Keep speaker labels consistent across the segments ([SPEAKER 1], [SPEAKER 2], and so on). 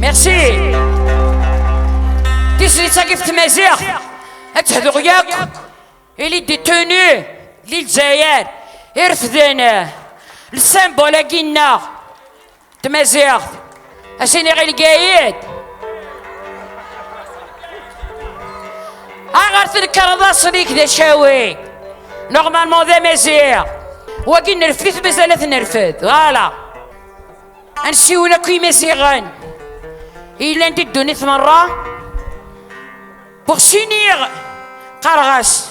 [SPEAKER 1] ميرسي. تسري تاقف تمازيغ اتهدو ياك إلي ديتوني للجزائر يرفدن السامبولا كينا تمازيغ أسيني غير القايد أغار تذكر ذا صديق ذا شاوي نورمالمون ذا مازيغ وكي نرفد مازالت نرفد فوالا نسيونا كي مازيغان إلا ندوني مرة بوغ سينيغ قرغاس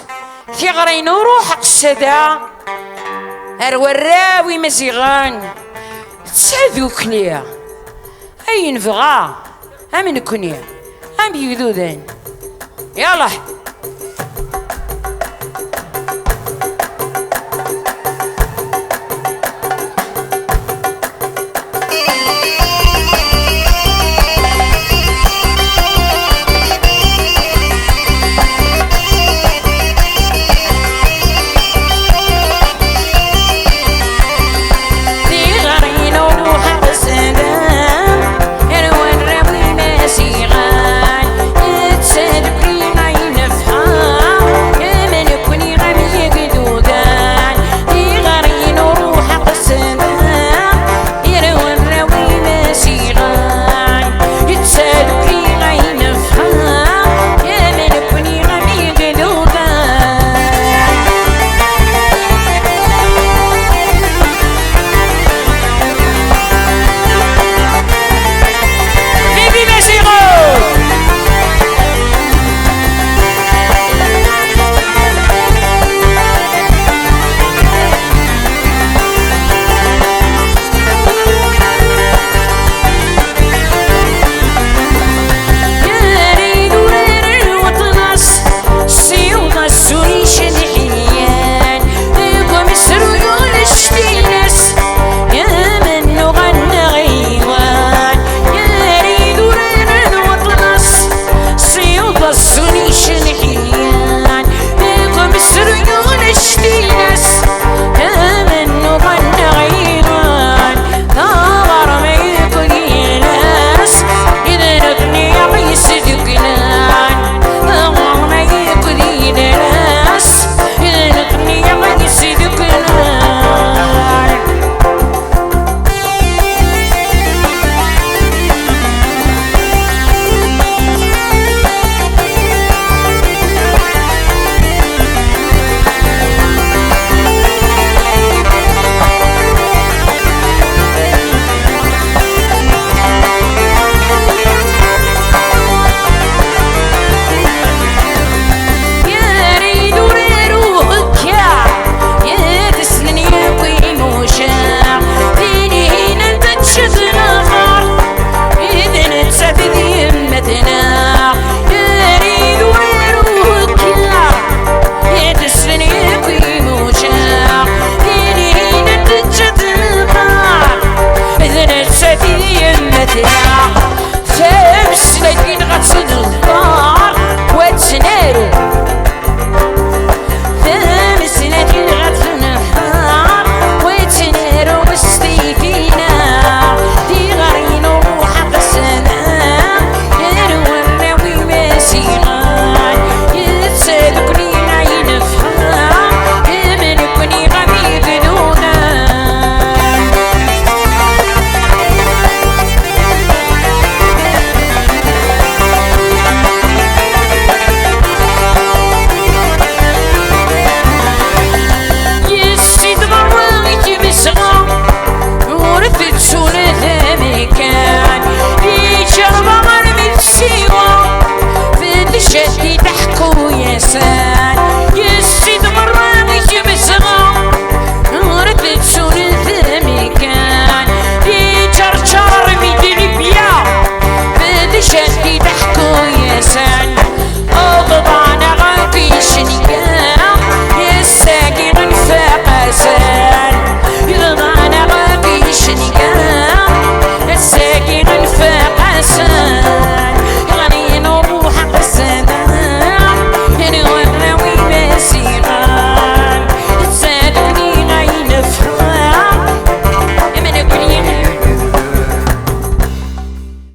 [SPEAKER 1] ثغرين وروح قصدا الوراوي مزيغان تسعدو كنيا أي نفغا أمن كنيا أم يذوذن يلا